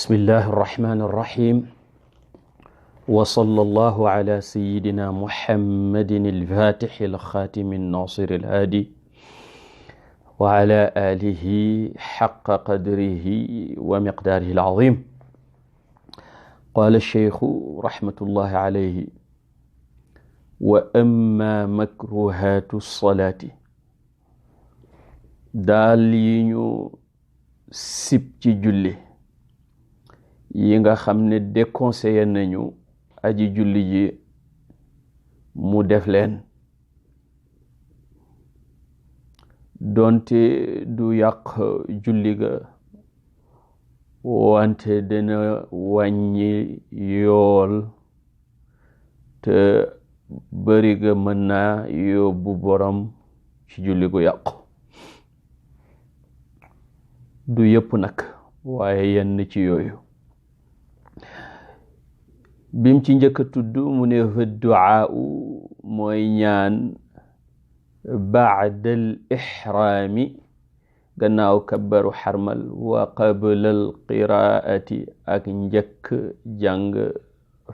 بسم الله الرحمن الرحيم وصلى الله على سيدنا محمد الفاتح الخاتم الناصر الهادي وعلى آله حق قدره ومقداره العظيم. قال الشيخ رحمة الله عليه: وأما مكروهات الصلاة daal yi ñu sib ci julli yi nga xam ne déconseillé nañu aji julli ji mu def leen donte du yàq julli ga wante dina wàññi yool te bari ga mën naa yóbbu borom ci julli gu yàqu. du yëpp nag waaye yenn ci yooyu. bim ci njëkk a tudd mu ne fa duaa mooy ñaan ba'da al ihraami gannaaw kabbaru xarmal wa qabla al qiraati ak njëkk jàng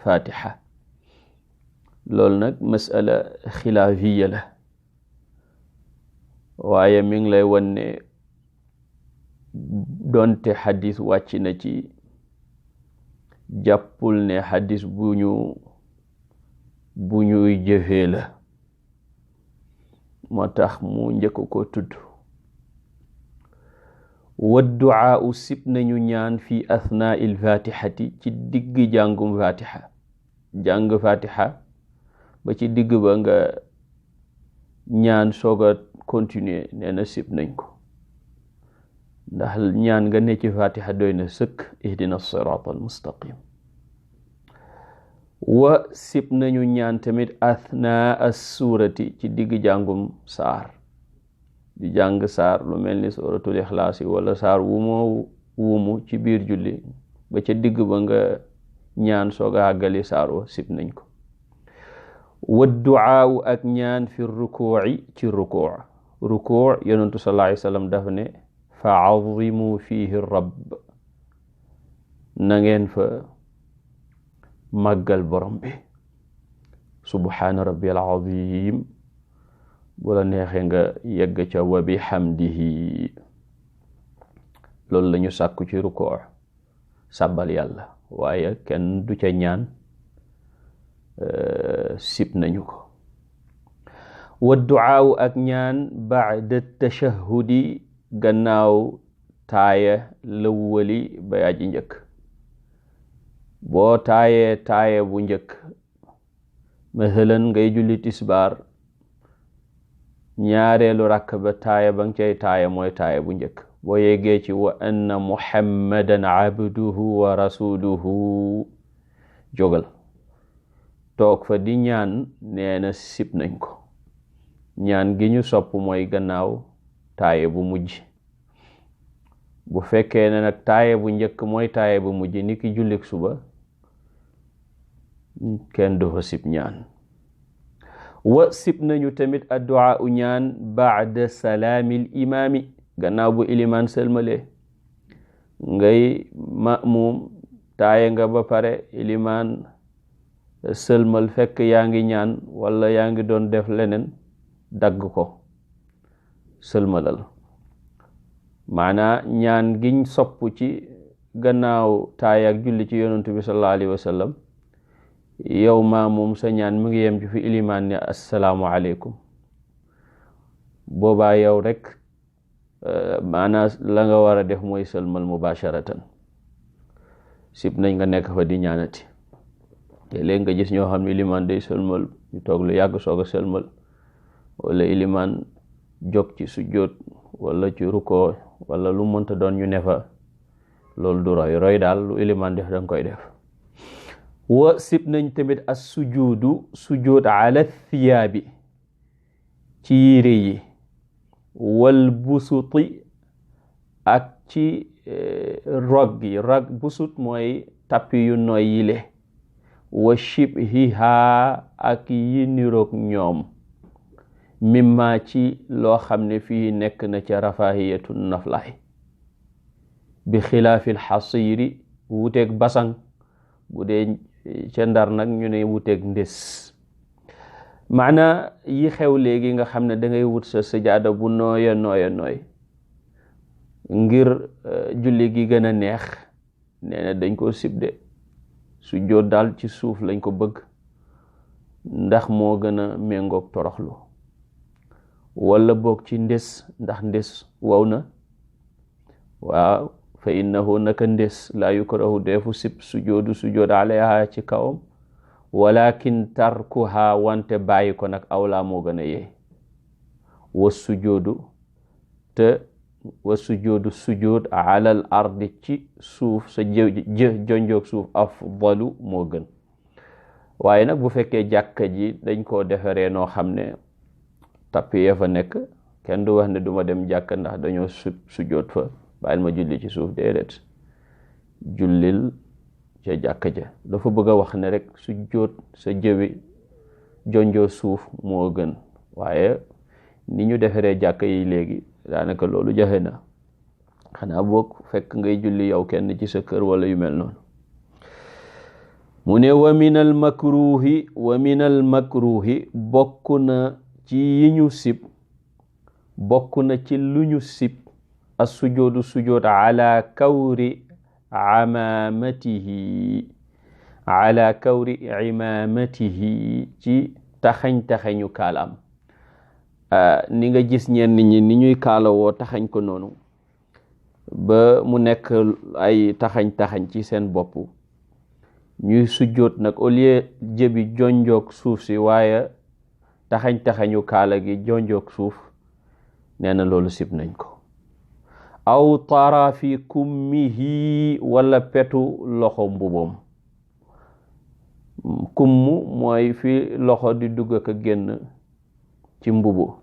fatiha. loolu nag masala xilaafiya la waaye mi ngi lay wan ne donte xadis wàcc na ci jàppul ne xadis bu ñuy jëfee la moo tax mu njëkk ko tudd. wa duaa sib nañu ñaan fi athnaa il fatihati ci digg jàngum fatiha. jàng fatiha ba ci digg ba nga ñaan soog a continuer nee na sib nañ ko ndax ñaan nga ne ci fatiha doy na sëkk ihdina sirata al mustaqim. wa sib nañu ñaan tamit athnaa as suurati ci digg jàngum saar. di jàng saar lu mel ni suratul ixlaas wala saar wumu ci biir julli ba ca digg ba nga ñaan sooga àggali saar wa sib nañ ko. wa duaa ak ñaan fi rukuuci ci rukuu yonentu sallallahu alayhi wa sallam dafa ne fa azimu fihi rabb na ngeen fa màggal borom bi subhaana rabbiyal azim bu la neexee nga yegg ca wa bihamdihi. loolu la ñu sàkku ci rukuu sàbbal yàlla waaye kenn du ca ñaan sib nañu ko. wa duaa ak ñaan ba'da tashahhudi gannaaw taaya lawwali bay aji njëkk. boo taaya bu njëkk mathalan ngay julli tisbaar ñaareelu rakk ba taaya ba nga cay taaya mooy taaya bu njëkk. boo yeggee ci wa anna muhammadan abduhu wa rasuluhu jógal toog fa di ñaan nee na sib nañ ko. ñaan gi ñu sopp mooy gannaaw taaya bu mujj. bu fekkee ne nag taaya bu njëkk mooy taaya bu mujj ni ki jullik suba kenn du fa sib ñaan. wa sib nañu tamit addu'a u ñaan ba'da salaamil imaami gannaaw bu ilimaan sëlmale. ngay ma'muum taaya nga ba pare ilimaan sëlmal fekk yaa ngi ñaan wala yaa ngi doon def leneen dagg ko sëlmalal. maanaa ñaan giñ sopp ci gannaaw taaya ak julli ci yonentu bi sallallahu alayhi wa sallam yow maamum sa ñaan mu ngi yem ci fi ilimaan ne assalaamu aleykum. boobaa yow rek maanaa la nga war a def mooy sëlmal mubasharatan. sib nañ nga nekk fa di ñaanati. te léegi nga gis ñoo xam ne ilimaan day sëlmal ñu toog lu yàgg soog a sëlmal wala ilimaan jóg ci sujjóot wala ci rukoo wala lu mënta doon ñu ne fa. loolu du roy daal lu ilimaan def danga koy def. wa sib nañ tamit as sujuud ala thiyaabi ci yére yi wal busuti ak ci rog busut mooy tappi yu nooy yile wa shibhiha ak yi niroog ñoom mimma ci loo xam ne fii nekk na ca rafahiyatu naflaay bi xilaafil xasiri wuteeg basang, bu dee ca Ndar nag ñu ne wuteeg ndés. maana yi xew léegi nga xam ne da ngay wut sa sajaada bu nooya nooy ngir julli gi gën a neex, nee na dañ koo sib de. sujjóot daal ci suuf lañ ko bëgg ndax moo gën a méngoog toroxlu, wala boog ci ndés ndax ndés wow na. waaw fa innahu naka ndés laa yukrahu deefu sib sujjóot alayha ci kawam, walakin tarkuha wante bàyyi ko nag awlaa moo gën a yey. wa sujjóot alal ardi ci suuf sa jonjoog suuf afdalu moo gën. waaye nag bu fekkee jàkka ji dañ koo defaree noo xam ne tappi ya fa nekk, kenn du wax ne duma dem jàkka ndax dañoo sujjóot fa, bàyyil ma julli ci suuf. déedéet, jullil ca jàkka ja. dafa bëgg a wax ne rek sujjóot sa jëwi jonjoo suuf moo gën. waaye ni ñu defaree jàkka yi léegi daanaka loolu jafe na, xanaa boog fekk ngay julli yow kenn ci sa kër wala yu mel noonu. mu ne wa minal makruhi bokk na ci yi ñu sib, bokk na ci lu ñu sib as sujjóot ala kawri imamatihi ci taxañu kaalaam. ni nga gis ñenn ñi ni ñuy kaalawoo taxañ ko noonu ba mu nekk ay taxañ ci seen bopp, ñuy sujjóot nag au lieu jëbi jonjoog suuf si waaye taxañu kaala gi jonjoog suuf, nee na loolu sib nañ ko. aw tarafi kummihi wala petu loxo mbuboom. kummu mooy fi loxo di dugg ak génn ci mbubu.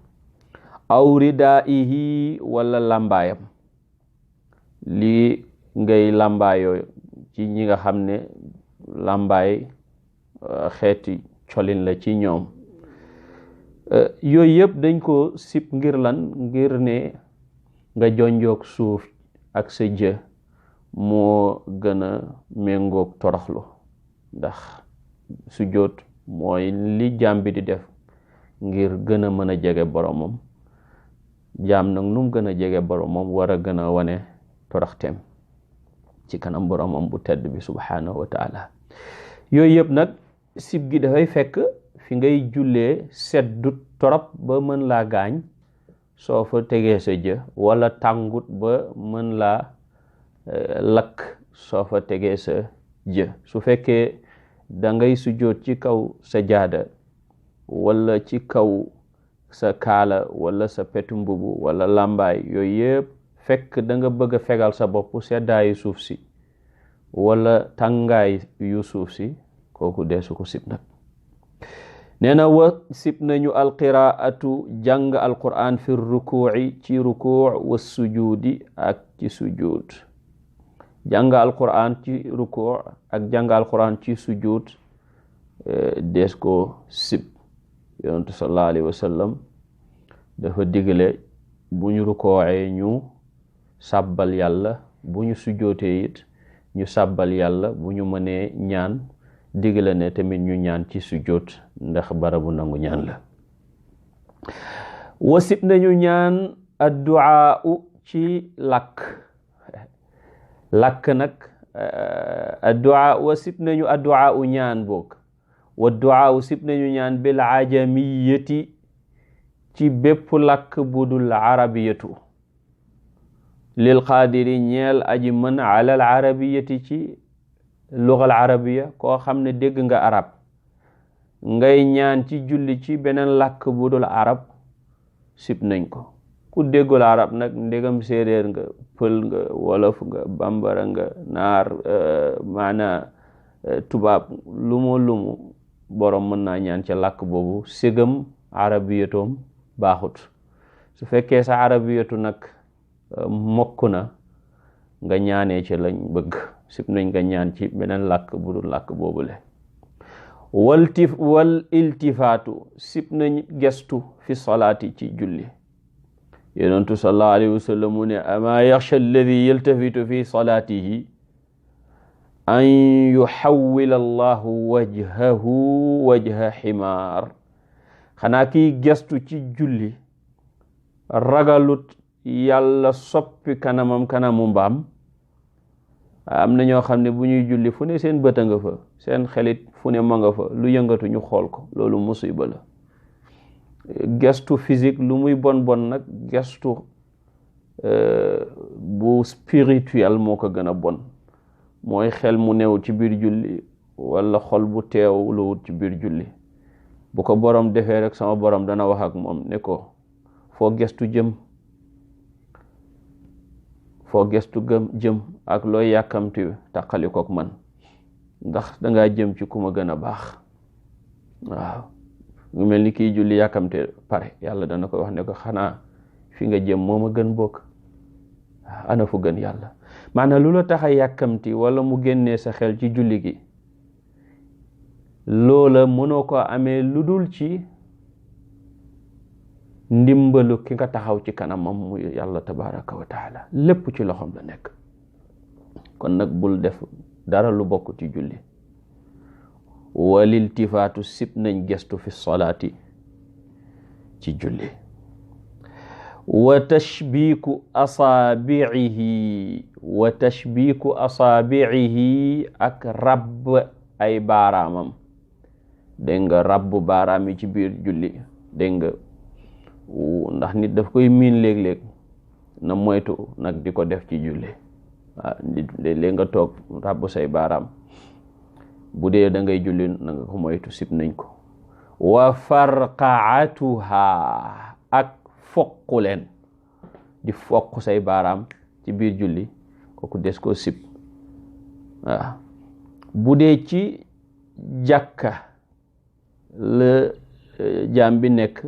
aw ridaihi wala lambaayam, lii ngay lambaayoo ci ñi nga xam ne lambaay xeeti colin la ci ñoom. yooyu yëpp dañ ko sib ngir lan? ngir ne nga jonjoog suuf ak sa jë moo gën a méngoog toroxlu, ndax sujjóot mooy li jaam bi di def ngir gën a mën a jege boromam. jaam nag nu mu gën a jege boromam war a gën a wane toroxteem ci kanam boromam bu tedd bi subhanahu wa taala. yooyu yëpp nag sib gi dafay fekk fi ngay jullee seddut torop ba mën laa gaañ soo fa tegee sa jë, wala tàngut ba mën laa lakk soo fa tegee sa jë. su fekkee da ngay sujjóot ci kaw sa jaada wala ci kaw sa kaala wala sa petu mbubu wala lambaay, yooyu yëpp fekk da nga bëgg a fegal sa bopp seddaayu suuf si wala tàngaay yu suuf si, kooku deesu ko sib nag. nee na wa sib nañu alqiraatu jàng alquran fi rukuuci ci rukuu wa sujudi ak ci sujud. jàng alquran ci rukuu ak jàng alquran ci sujud dees ko sib. yonentu sallallahu alayhi wa sallam dafa digle bu ñu rukoocee ñu sàbbal yàlla, bu ñu sujjootee it ñu sàbbal yàlla, bu ñu mënee ñaan digle ne tamit ñu ñaan ci sujjoot ndax barabu nangu ñaan la. wasib nañu ñaan addu'a ci làkk nag addu'a wasib nañu addu'a ñaan boog. wa du'a sib nañu ñaan bil ajamiyati ci bépp làkk budul arabiyatu, lil qaadiri ñeel aji mën alal arabiyati ci lugal arabiya. koo xam ne dégg nga arab ngay ñaan ci julli ci beneen làkk budul arab, sib nañ ko. ku déggul arab nag ndegam séeréer nga, pël nga, wolof nga, bambara nga, naar, maana tubaab, lumu borom mën naa ñaan ca làkk boobu ségam arabiyatoom baaxut. su fekkee sa arabiyatu nag mokk na, nga ñaanee ci lañ bëgg. sib nañ nga ñaan ci beneen làkk bu dul làkk boobule. wal iltifaatu sib nañ gestu fi salaati ci julli. yonentu sallallahu alayhi wa sallam mu ne ama yaxsha alladi yaltafitu fi salaatihi an yuhawwila allahu wajhahu wajha ximaar. xanaa kiy gestu ci julli ragalut yàlla soppi kanamam kanamu mbaam. am na ñoo xam ne bu ñuy julli fu ne seen bët a nga fa, seen xelit fu ne ma nga fa, lu yëngatu ñu xool ko. loolu musiba la. gestu physique lu muy bon bon nag gestu bu spirituel moo ko gën a bon. mooy xel mu new ci biir julli wala xol bu teew lu wut ci biir julli. bu ko borom defee rek sama borom dana wax ak moom ne ko foo gestu jëm, foo gestu jëm ak looy yàkkamti taqali kook man, ndax dangaa jëm ci ku ma gën a baax. waaw mu mel ni kiy julli yàkkamte pare, yàlla dana ko wax ne ko xanaa fi nga jëm moo ma gën bokk. ana fu gën yàlla. maanaam lu la tax a yàkkamti wala mu génnee sa xel ci julli gi, loola mënoo ko amee lu dul ci ndimbalu ki nga taxaw ci kanamam muy yàlla tabaraka wa taala. lépp ci loxoom la nekk. kon nag bul def dara lu bokk ci julli. waliltifaatu sib nañ gestu fi salaati ci julli. wa tashbiiku asaabi'ihi ak rabb ay baaraamam. dégg nga rabb baaraam yi ci biir julli. dégg nga ndax nit daf koy miin léeg-léeg, na moytu nag di ko def ci julli. waaw léeg-léeg nga toog rabb say baaraam. bu dee da ngay julli na nga ko moytu, sib nañ ko. wa farqaatuha ak foqu leen, di foq say baaraam ci biir julli, kooku des koo sib. waaw bu dee ci jàkka la jaam bi nekk,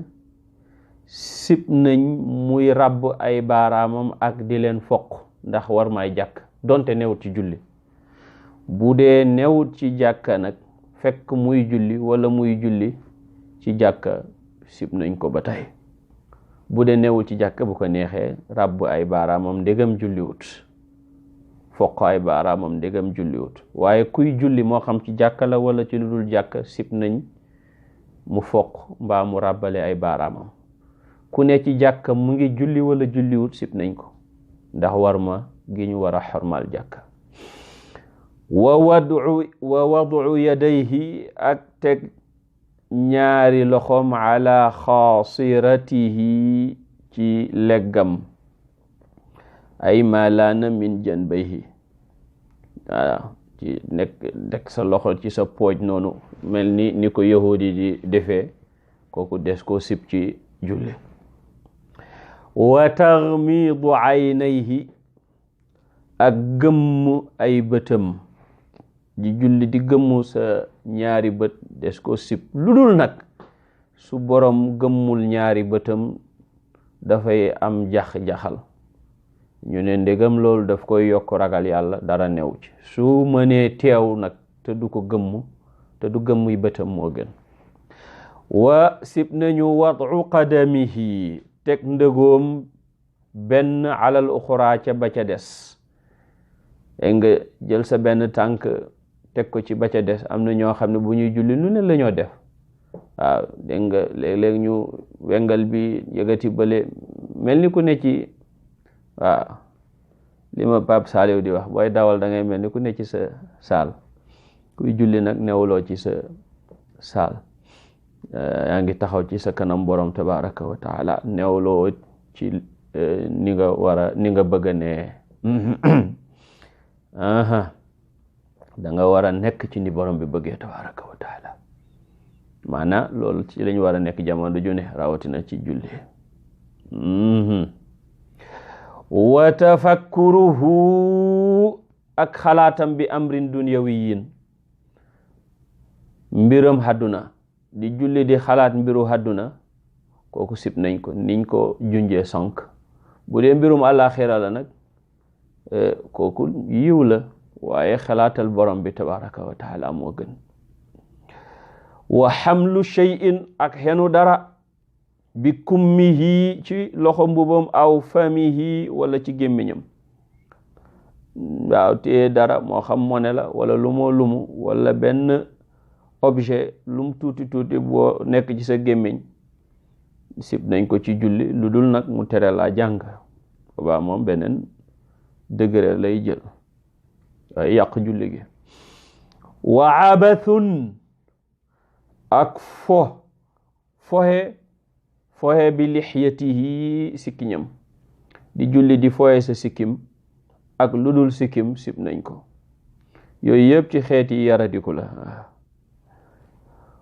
sib nañ muy rabb ay baaraamam ak di leen foq, ndax war maay jàkk donte newut ci julli. bu dee newut ci jàkka nag fekk muy julli wala muy julli ci jàkka, sib nañ ko ba tey. bu dee newut ci jàkka bu ko neexee rabb ay baaraamam ndegam julliwut, foq ay baaraamam ndegam julliwut. waaye kuy julli moo xam ci jàkka la wala ci lu dul jàkka, sib nañ mu foq mbaa mu ràbbale ay baaraamam. ku ne ci jàkka mu ngi julli wala julliwut, sib nañ ko ndax war ma gi ñu war a xormaal jàkka. wa wadu yadayhi ak teg ñaari loxoom ala xaasiratihi ci leggam, ay malaana min janbayhi. waaw ci nekk sa loxo ci sa pooj noonu, mel ni ko yahudi di defee, kooku des koo sib ci julli. wa taghmidu aynayhi ak gëmm ay bëtam. di julli di gëmmu sa ñaari bët, des ko sib, lu dul nag su borom gëmmul ñaari bëtam dafay am jax-jaxal. ñu ne ndegam loolu daf koy yokk ragal yàlla, dara new ci. su mënee teew nag te du ko gëmmu, te du gëmmuy bëtam, moo gën. wa sib nañu wadu qadamihi teg ndëgoom benn alal uxra ca ba ca des. nga jël sa benn tànk teg ko ci ba ca des. am na ñoo xam ne bu ñuy julli nu ne la ñoo def. waaw dégg nga léeg-léeg ñu wengal bi yëgati bële, mel ni ku ne ci, waaw li ma Pape Saliou di wax, booy dawal da ngay mel ni ku ne ci sa saal. kuy julli nag newuloo ci sa saal, yaa ngi taxaw ci sa kanam borom tabaraka wa taala, newuloo ci ni nga bëgg a ne. da nga war a nekk ci ni borom bi bëggee tabaraka wa taala. maanaam loolu ci lañ war a nekk jamono ju ne, rawatina ci julli. wa tafakkuruhu ak xalaatam bi amrin dunyawiyin, mbiram hadduna. di julli di xalaat mbiru hadduna, kooku sib nañ ko, niñ ko junjee sonk. bu dee mbirum àllaaxira la nag, kooku yiw la, waaye xalaatal borom bi tabaraka wa taala moo gën. wa xamlu shay'in ak xenu dara, bi kummihi ci loxo mbubam, aw famihi wala ci gémmiñam. waaw téye dara moo xam mone la wala lumu wala benn objet lum tuuti tuuti boo nekk ci sa gémmiñ sib nañ ko ci julli lu dul nag mu tere laa jàng boobaa moom beneen degré lay jël waaye yàq julli gi. wa abathun ak foxe bi lixyatihi sikkiñam di julli di foxe sa sikkim ak lu dul sikkim sib nañ ko. yooyu yëpp ci xeeti yaradiku la.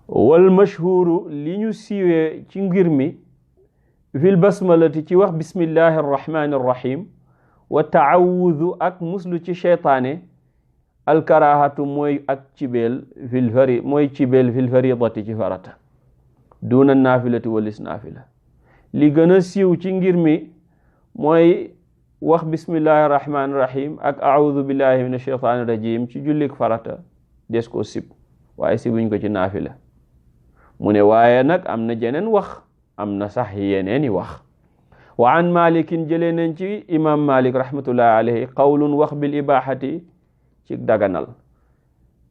wal mashhuru li ñu siiwee ci ngir mi fil basmalati ci wax bismillahi arrahmani arrahim wa taawudu ak muslu ci sheytaane alkarahatu mooy ak cibeel fil faridati ci farata duna naafilati walis naafila. li gën a siiw ci ngir mi mooy wax bismillahi arrahmani arrahim ak aawudu billahi min asheytaani rajim ci jullik farata des ko sib waaye sibuñ ko ci naafila. mu ne waaye nag am na jeneen wax am na sax yeneeni wax. wa an malikin jëlee nañ ci imam malik rahmatullahi alayhi qawlun wax bil ibahati ci daganal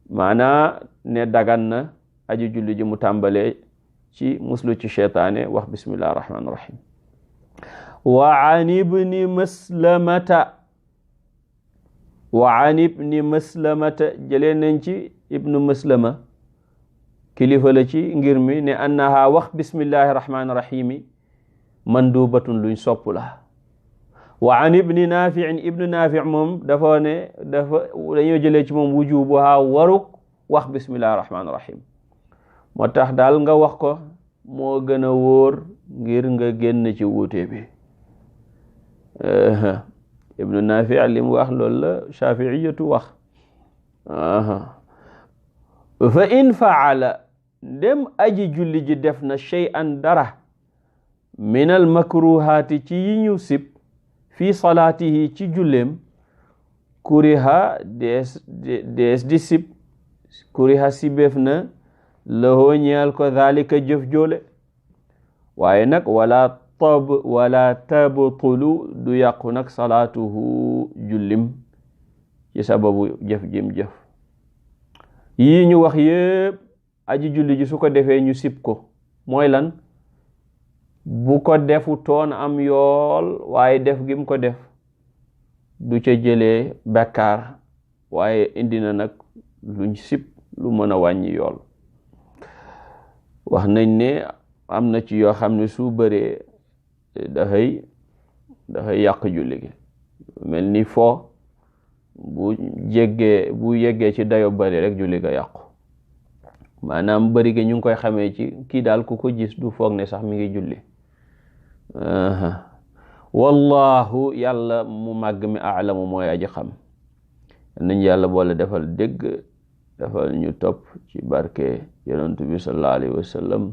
maanaa ne dagan na aji julli ji mu tàmbalee ci muslu ci sheytaane wax bismillahi rahmaani rahim. wa an ibni maslamata jëlee nañ ci ibnu maslama kilifa la ci ngir mi ne annaha wax bismillahi rahmaani rahimi mandubatun luñ sopp la. wa an ibni nafiin ibnu nafi moom dañoo jëlee ci moom wujubuha waruk wax bismillahi rahmaani rahim moo tax daal nga wax ko moo gën a wóor ngir nga génn ci wuute bi. ibnu nafi li mu wax loolu la shafi'iyatu wax. fa in faala ndem aji julli ji def na shay'an dara min al makruhaati ci yi ñu sib fi salaatihi ci julleem kuriha dees di sib kuriha sibeef na lahoo ñeel ko dhalika jëf joole waaye nag wala tabtulu du yàqu nag salaatuhu jullim ci sababu jëf jim jëf. yii ñu wax yépp aji julli ji su ko defee ñu sib ko mooy lan bu ko defu toon am yool waaye def gim ko def du ca jëlee bakkaar waaye indi na nag luñ sib lu mën a wàññi yool. wax nañ ne am na ci yoo xam ne su bëree dafay yàq julli gi mel ni fo bu yeggee ci dayo bari rek julli ga yàqu maanaam bari gi ñu ngi koy xamee ci kii daal ku ko gis du foog ne sax mi ngi julli. wallahu yàlla mu màgg mi aalamu mooy aji xam. nañ yàlla boole defal dégg defal ñu topp ci barke yonentu bi sallallahu alayhi wa sallam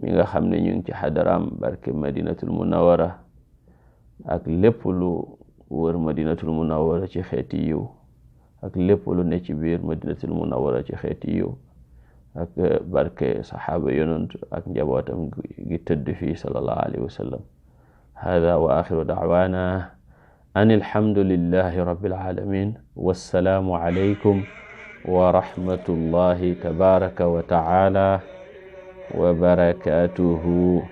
mi nga xam ne ñu ngi ci xadaraam barke madinatul munawwara ak lépp lu wër madinatul munawwara ci xeeti yiw ak lépp lu ne ci biir madinatul munawwara ci xeeti yiw ak barke saxaaba yonent ak njabootam gi tëdd fii sallallahu alayhi wa sallam. hada wa axiru da'wana an alhamdulillahi rabbil alamin wassalaamu alaykum wa rahmatullahi tabaraka wa ta'ala wa barakatuhu.